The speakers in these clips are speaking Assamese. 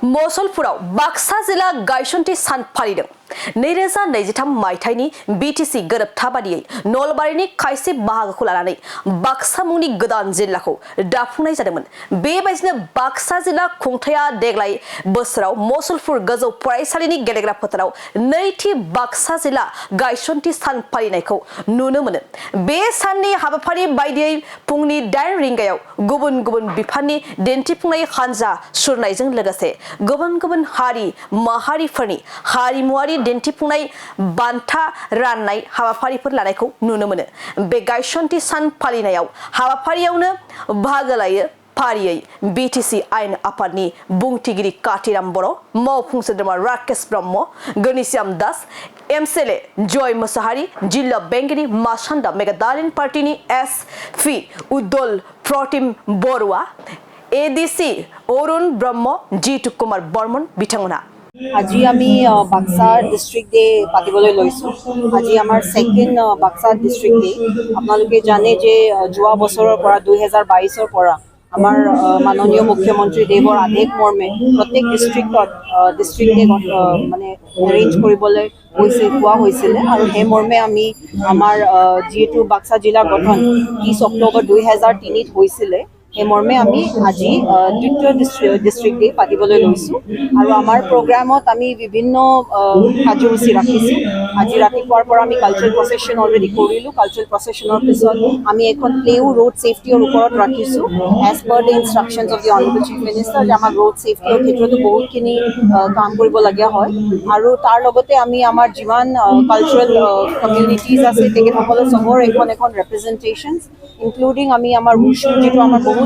मसलपुराव बाक्सा जिला गायसनथि सान फालिदों 2023 मायथाइनि बीटीसी गोरोबथा बादियै नलबारिनि खायसे बाहागोखौ लानानै बाक्सा मुंनि गोदान जिल्लाखौ दाफुंनाय जादोंमोन। बेबायदिनो बाक्सा जिल्ला खुंथाया देग्लाय बोसोराव मसलपुर गोजौ फरायसालिनि गेलेग्रा फोथाराव नैथि बाक्सा जिल्ला गायसनथि सान फालिनायखौ नुनो मोनो। बे साननि हाबाफारि बायदियै फुंनि 8 रिंगायाव गुबुन गुबुन बिफाननि दिन्थिफुंनाय हानजा सुरनायजों लोगोसे गुबुन गुबुन हारि माहारिफोरनि हारिमुआरि दिन्थिफुंनाय बान्था राननाय हाबाफारिफोर लानायखौ नुनो मोनो। बे गायसनथि सान फालिनायाव हाबाफारियावनो बाहागो लायो फारियै बीटीसी आयेन आफादनि बुंथिगिरि कातिराम बर', मावफुं सोद्रोमा राकेश ब्रह्म, गणेश्याम दास, एमसेले जय मुसाहारि, जिल्ला बेंगिरि मासान्दा मेगादालिन पार्टीनि एसपि उद्दल प्रतिम बरुवा, एडीसी अरुण ब्रह्म, जितु कुमार बर्मन बिथांमोना আজি আমি বাক্সা ডিস্ট্রিক্ট ডে পাতিবলৈ লৈছোঁ। আজি আমাৰ সেকেন্ড বাক্সা ডিস্ট্ৰিক্ট ডে। আপোনালোকে জানে যে যোৱা বছৰৰ পৰা 2022ৰ পৰা আমাৰ মাননীয় মুখ্যমন্ত্ৰী দেৱৰ আদেশ মৰ্মে প্ৰত্যেক ডিস্ট্ৰিক্টত ডিস্ট্ৰিক্ট ডে মানে এৰেঞ্জ কৰিবলৈ কোৱা হৈছিলে আৰু সেই মৰ্মে আমি আমাৰ যিহেতু বাক্সা জিলাৰ গঠন 30 অক্টোবৰ 2003ত হৈছিলে সেই মৰ্মে আমি আজি দ্বিতীয় ডিস্ট্ৰিক্ট ডে পাতিবলৈ লৈছোঁ আৰু আমাৰ প্ৰগ্ৰামত আমি বিভিন্ন কাৰ্যসূচী ৰাখিছোঁ। আজি ৰাতিপুৱাৰ পৰা আমি কালচাৰেল প্ৰচেছন অলৰেডি কৰিলোঁ। কালচাৰেল প্ৰচেছনৰ পিছত আমি এখন প্লেও ৰোড ছেফটিৰ ওপৰত ৰাখিছোঁ as per the instructions of the honourable chief minister যে আমাক ৰোড ছেফটিৰ ক্ষেত্ৰতো বহুতখিনি কাম কৰিবলগীয়া হয় আৰু তাৰ লগতে আমি আমাৰ যিমান কালচাৰেল কমিউনিটিজ আছে তেখেতসকলৰ চবৰ এখন ৰেপ্ৰেজেণ্টেশ্যনছ ইনক্লুডিং আমি আমাৰ ৰুচু যিটো আমাৰ বহুত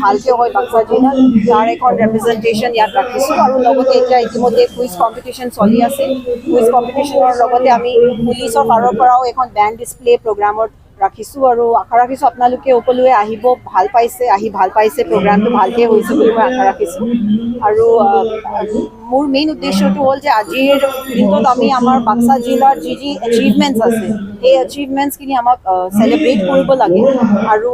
ভালকৈ হয় বাক্সা জিলাত তাৰ এখন ৰেপ্ৰেজেণ্টেশ্যন ইয়াত ৰাখিছোঁ আৰু লগতে এতিয়া ইতিমধ্যে কুইজ কম্পিটিশ্যন চলি আছে। কুইজ কম্পিটিশ্যনৰ লগতে আমি পুলিচৰ ফালৰ পৰাও এখন বেণ্ড ডিছপ্লে প্ৰগ্ৰামত ৰাখিছোঁ আৰু আশা ৰাখিছোঁ আপোনালোকে সকলোৱে আহিব, ভাল পাইছে প্ৰগ্ৰামটো ভালকৈ হৈছে বুলি মই আশা ৰাখিছোঁ। আৰু মোৰ মেইন উদ্দেশ্যটো হ'ল যে আজিৰ দিনটোত আমি আমাৰ বাক্সা জিলাৰ যি এচিভমেণ্টছ আছে সেই এচিভমেণ্টছখিনি আমাক চেলিব্ৰেট কৰিব লাগে আৰু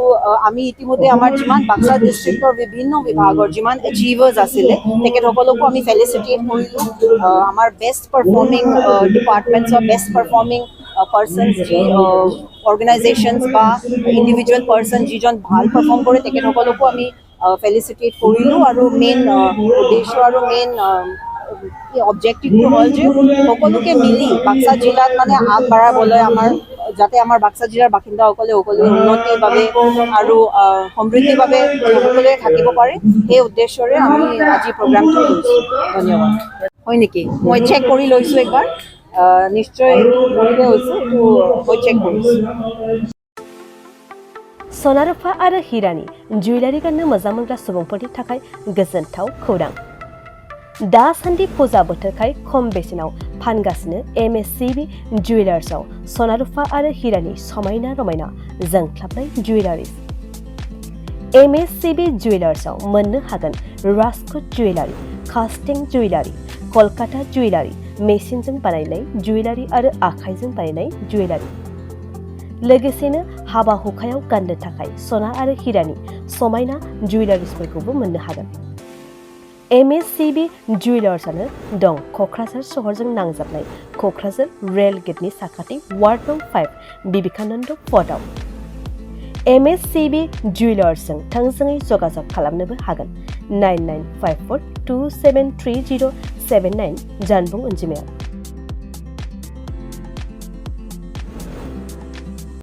আমি ইতিমধ্যে আমাৰ যিমান বাক্সা ডিষ্ট্ৰিক্টৰ বিভিন্ন বিভাগৰ যিমান এচিভাৰ্ছ আছিলে তেখেতসকলকো আমি ফেলিচিটেট কৰিলোঁ। আমাৰ বেষ্ট পাৰফৰ্মিং ডিপাৰ্টমেণ্টছৰ বেষ্ট পাৰফৰ্মিং পাৰ্চনছ যি অৰ্গেনাইজেশ্যনছ বা ইণ্ডিভিজুৱেল পাৰ্চন যিজন ভাল পাৰফৰ্ম কৰে তেখেতসকলকো আমি ফেলিচিটেট কৰিলোঁ আৰু মেইন উদ্দেশ্য আৰু মেইন অবজেক্টিভটো হ'ল যে সকলোকে মিলি বাক্সা জিলাত মানে আগবাঢ়াবলৈ যাতে আমাৰ বাক্সা জিলাৰ বাসিন্দাসকলে সকলোৱে উন্নতিৰ বাবে আৰু সমৃদ্ধিৰ বাবে সকলোৱে থাকিব পাৰে সেই উদ্দেশ্যৰে আমি আজি প্ৰগ্ৰামটো লৈছোঁ। ধন্যবাদ। হয় নেকি? মই চেক কৰি লৈছোঁ একবাৰ। নিশ্চয় এইটো ভুলকৈ হৈছে, এইটো মই চেক কৰিছোঁ। सना रुफा आरो हिरानि जुवेलारि गाननो मोजां मोनग्रा सुबुंफोरनि थाखाय गोजोनथाव खौरां। दासान्दि फुजा बोथोरखाय खम बेसेनाव फानगासिनो MSCB जुवेलार्सआव सना रुफा आरो हिरानि समायना रमायना जोंख्लाबनाय जुवेलारिज। MSCB जुवेलार्सआव मोननो हागोन Rajkot jewellery, कास्टिं jewellery, Kolkata jewellery, मेसिनजों बानायनाय जुवेलारि आरो आखाइजों बानायनाय जुवेलारि। लोगोसेनो हाबा हुखायाव गाननो थाखाय सना आरो हिरानि समायना जुवेलारिसफोरखौबो मोननो हागोन। MSCB जुवेलार्सआनो दं क'क्राझार सहरजों नांजाबनाय क'क्राझार रेल गेटनि साखाथि वार्ड नं 5 बिवेकानन्द पथआव। MSCB जुवेलार्सजों थोंजोङै जगाजग खालामनोबो हागोन 9954273079 जानबुं अनजिमायाव।